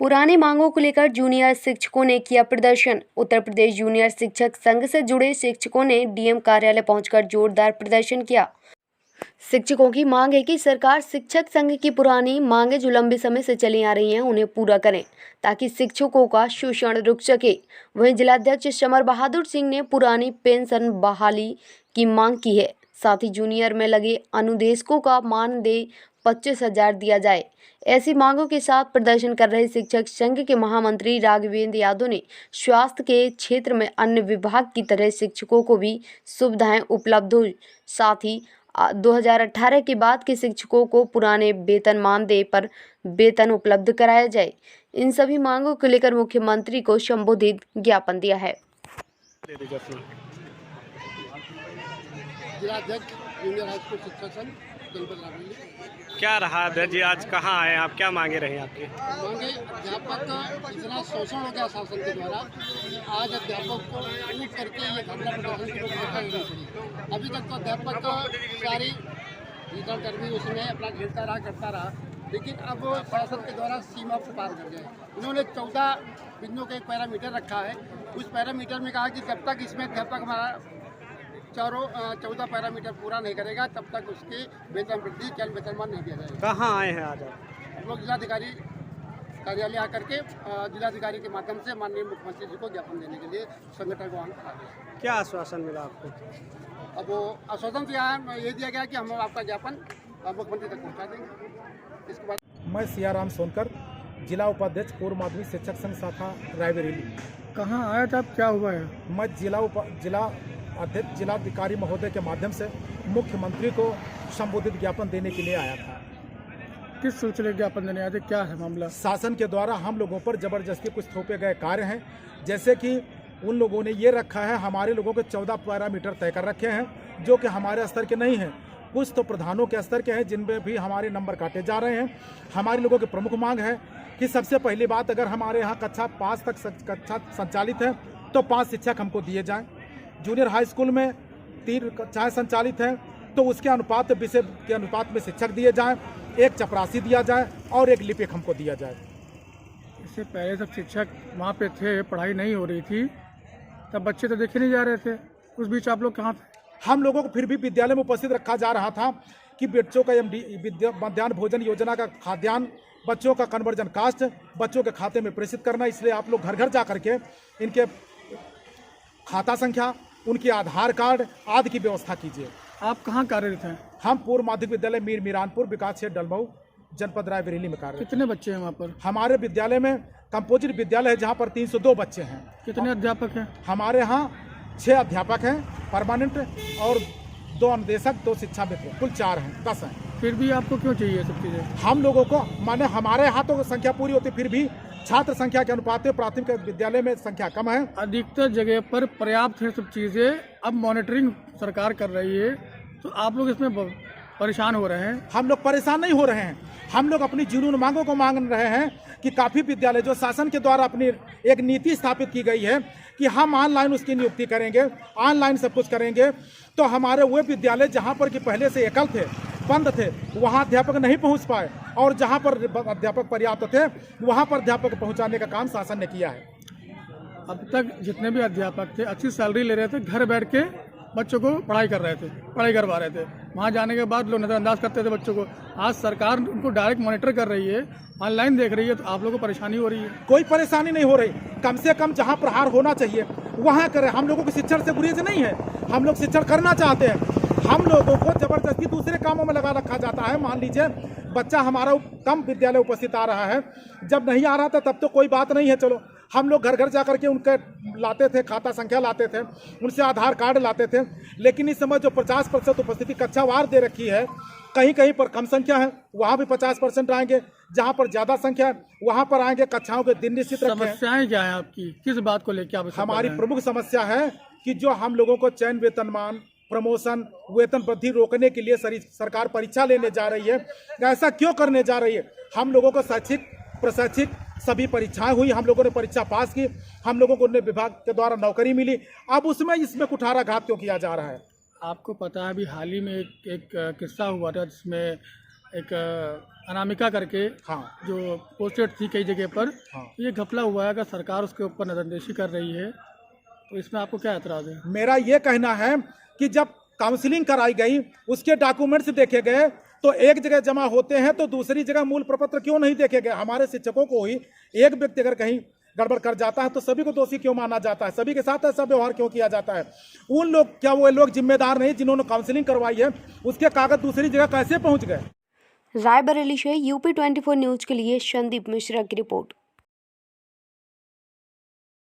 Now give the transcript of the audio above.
पुरानी मांगों को लेकर जूनियर शिक्षकों ने किया प्रदर्शन। उत्तर प्रदेश जूनियर शिक्षक संघ से जुड़े शिक्षकों ने डीएम कार्यालय पहुंचकर जोरदार प्रदर्शन किया। शिक्षकों की मांग है कि सरकार शिक्षक संघ की पुरानी मांगें जो लंबे समय से चली आ रही हैं उन्हें पूरा करें ताकि शिक्षकों का शोषण रुक सके। वहीं जिलाध्यक्ष समर बहादुर सिंह ने पुरानी पेंशन बहाली की मांग की है। साथ ही जूनियर में लगे अनुदेशकों का मानदेय 25,000 दिया जाए। ऐसी मांगों के साथ प्रदर्शन कर रहे शिक्षक संघ के महामंत्री राघवेंद्र यादव ने स्वास्थ्य के क्षेत्र में अन्य विभाग की तरह शिक्षकों को भी सुविधाएं उपलब्ध हो, साथ ही 2018 के बाद के शिक्षकों को पुराने वेतन मानदेय पर वेतन उपलब्ध कराया जाए। इन सभी मांगों को लेकर मुख्यमंत्री को संबोधित ज्ञापन दिया है। क्या रहा अध्यक्ष जी, आज कहाँ आए आप, क्या मांगे रहे आपके? मांगे अध्यापक का इतना शोषण हो गया शासन के द्वारा, आज अध्यापक को ऊट करके ये धरना प्रदर्शन की व्यवस्था करनी पड़ी। अभी तक तो अध्यापक का सारी रिटर्न कर्मी उसमें अपना घेरता रहा, लेकिन अब शासन के द्वारा सीमा को पार कर गए। उन्होंने 14 बिंदुओं का एक पैरामीटर रखा है। उस पैरामीटर में कहा कि जब तक इसमें अध्यापक हमारा 14 पैरामीटर पूरा नहीं करेगा तब तक उसके वेतन वृद्धि चल वेतनमान नहीं दिया जाएगा। कहाँ आए हैं आज आप? हम लोग जिलाधिकारी कार्यालय आकर के जिलाधिकारी के माध्यम से माननीय मुख्यमंत्री जी को ज्ञापन देने के लिए संगठन को आना। क्या आश्वासन मिला आपको? अब वो आश्वासन से ये दिया गया कि हम आपका ज्ञापन मुख्यमंत्री तक पहुँचा देंगे। इसके बाद मैं सियाराम सोनकर, जिला उपाध्यक्ष पूर्व माध्यमिक शिक्षक संघ शाखा रायबरेली। कहाँ आया था, क्या हुआ है? मैं जिला अध्यक्ष जिलाधिकारी महोदय के माध्यम से मुख्यमंत्री को संबोधित ज्ञापन देने के लिए आया था। किस सिलसिले ज्ञापन देने आए थे, क्या है मामला? शासन के द्वारा हम लोगों पर जबरदस्ती कुछ थोपे गए कार्य हैं, जैसे कि उन लोगों ने ये रखा है, हमारे लोगों के 14 पैरामीटर तय कर रखे हैं जो कि हमारे स्तर के नहीं हैं। कुछ तो प्रधानों के स्तर के हैं जिनमें भी हमारे नंबर काटे जा रहे हैं। हमारे लोगों की प्रमुख मांग है कि सबसे पहली बात, अगर हमारे यहाँ कक्षा 5 तक कक्षा संचालित है तो 5 शिक्षक हमको दिए जाएं। जूनियर हाई स्कूल में 3 कक्षाएँ संचालित हैं तो उसके अनुपात विषय के अनुपात में शिक्षक दिए जाएं, एक चपरासी दिया जाए और एक लिपिक हमको दिया जाए। इससे पहले सब शिक्षक वहाँ पे थे, पढ़ाई नहीं हो रही थी, तब बच्चे तो देखे नहीं जा रहे थे। उस बीच आप लोग कहाँ थे? हम लोगों को फिर भी विद्यालय में उपस्थित रखा जा रहा था कि बच्चों का मध्याह्न भोजन योजना का खाद्यान्न, बच्चों का कन्वर्जन कास्ट बच्चों के खाते में प्रेषित करना। इसलिए आप लोग घर घर जा करके इनके खाता संख्या, उनके आधार कार्ड आदि की व्यवस्था कीजिए। आप कहाँ कार्यरत हैं? हम पूर्व माध्यमिक विद्यालय मीरानपुर विकास क्षेत्र डलमऊ जनपद रायबरेली में कार्यरत। कितने बच्चे हैं वहाँ पर? हमारे विद्यालय में कंपोजिट विद्यालय है जहाँ पर 302 बच्चे हैं। कितने अध्यापक हैं? हमारे यहाँ 6 अध्यापक हैं परमानेंट और 2 अनुदेशक, 2 शिक्षा मित्र, कुल 4 हैं, 10 हैं। फिर भी आपको क्यों चाहिए सब चीज़ें? हम लोगों को माने हमारे यहाँ तो संख्या पूरी होती, फिर भी छात्र संख्या के अनुपात में प्राथमिक विद्यालय में संख्या कम है। अधिकतर जगह पर पर्याप्त है सब चीज़ें, अब मॉनिटरिंग सरकार कर रही है, तो आप लोग इसमें परेशान हो रहे हैं। हम लोग परेशान नहीं हो रहे हैं, हम लोग अपनी जुनून मांगों को मांग रहे हैं कि काफ़ी विद्यालय जो शासन के द्वारा अपनी एक नीति स्थापित की गई है कि हम ऑनलाइन उसकी नियुक्ति करेंगे, ऑनलाइन सब कुछ करेंगे, तो हमारे वो विद्यालय जहाँ पर कि पहले से एकल थे, बंद थे, वहाँ अध्यापक नहीं पहुँच पाए, और जहाँ पर अध्यापक पर्याप्त थे वहाँ पर अध्यापक पहुँचाने का काम शासन ने किया है। अब तक जितने भी अध्यापक थे अच्छी सैलरी ले रहे थे, घर बैठ के बच्चों को पढ़ाई करवा रहे थे। वहाँ जाने के बाद लोग नज़रअंदाज करते थे बच्चों को। आज सरकार उनको डायरेक्ट मॉनिटर कर रही है, ऑनलाइन देख रही है, तो आप लोगों को परेशानी हो रही है? कोई परेशानी नहीं हो रही, कम से कम जहाँ प्रहार होना चाहिए वहाँ करें। हम लोगों को शिक्षण से गुरेज नहीं है, हम लोग शिक्षण करना चाहते हैं। हम लोगों को जबरदस्ती दूसरे कामों में लगा रखा जाता है। मान लीजिए बच्चा हमारा कम विद्यालय उपस्थित आ रहा है, जब नहीं आ रहा था तब तो कोई बात नहीं है, चलो हम लोग घर घर जा करके उनके लाते थे, खाता संख्या लाते थे, उनसे आधार कार्ड लाते थे। लेकिन इस समय जो 50% उपस्थिति कक्षावार दे रखी है, कहीं कहीं पर कम संख्या है वहाँ भी 50% आएंगे, जहाँ पर ज़्यादा संख्या है वहाँ पर आएंगे। कक्षाओं के दिन निश्चित रखे हैं। समस्याएं क्या है आपकी, किस बात को लेकर? हमारी प्रमुख समस्या है कि जो हम लोगों को चयन वेतनमान, प्रमोशन, वेतन वृद्धि रोकने के लिए सरकार परीक्षा लेने जा रही है। ऐसा क्यों करने जा रही है? हम लोगों को शैक्षिक प्रशैक्षिक सभी परीक्षाएं हुई, हम लोगों ने परीक्षा पास की, हम लोगों को विभाग के द्वारा नौकरी मिली, अब उसमें इसमें कुठाराघात क्यों किया जा रहा है? आपको पता है अभी हाल ही में एक किस्सा हुआ था जिसमें एक अनामिका करके हाँ जो पोस्टेड थी कई जगह पर, हाँ। ये घपला हुआ है। अगर सरकार उसके ऊपर नजरअंदाजी कर रही है तो इसमें आपको क्या एतराज़ है? मेरा ये कहना है कि जब काउंसलिंग कराई गई, उसके डॉक्यूमेंट्स देखे गए, तो एक जगह जमा होते हैं तो दूसरी जगह मूल प्रपत्र क्यों नहीं देखे गए? हमारे शिक्षकों को ही एक व्यक्ति अगर कहीं गड़बड़ कर जाता है तो सभी को दोषी क्यों माना जाता है? सभी के साथ ऐसा व्यवहार क्यों किया जाता है? उन लोग, क्या वो लोग जिम्मेदार नहीं जिन्होंने काउंसलिंग करवाई है? उसके कागज दूसरी जगह कैसे पहुंच गए? रायबरेली से UP 24 न्यूज के लिए संदीप मिश्रा की रिपोर्ट।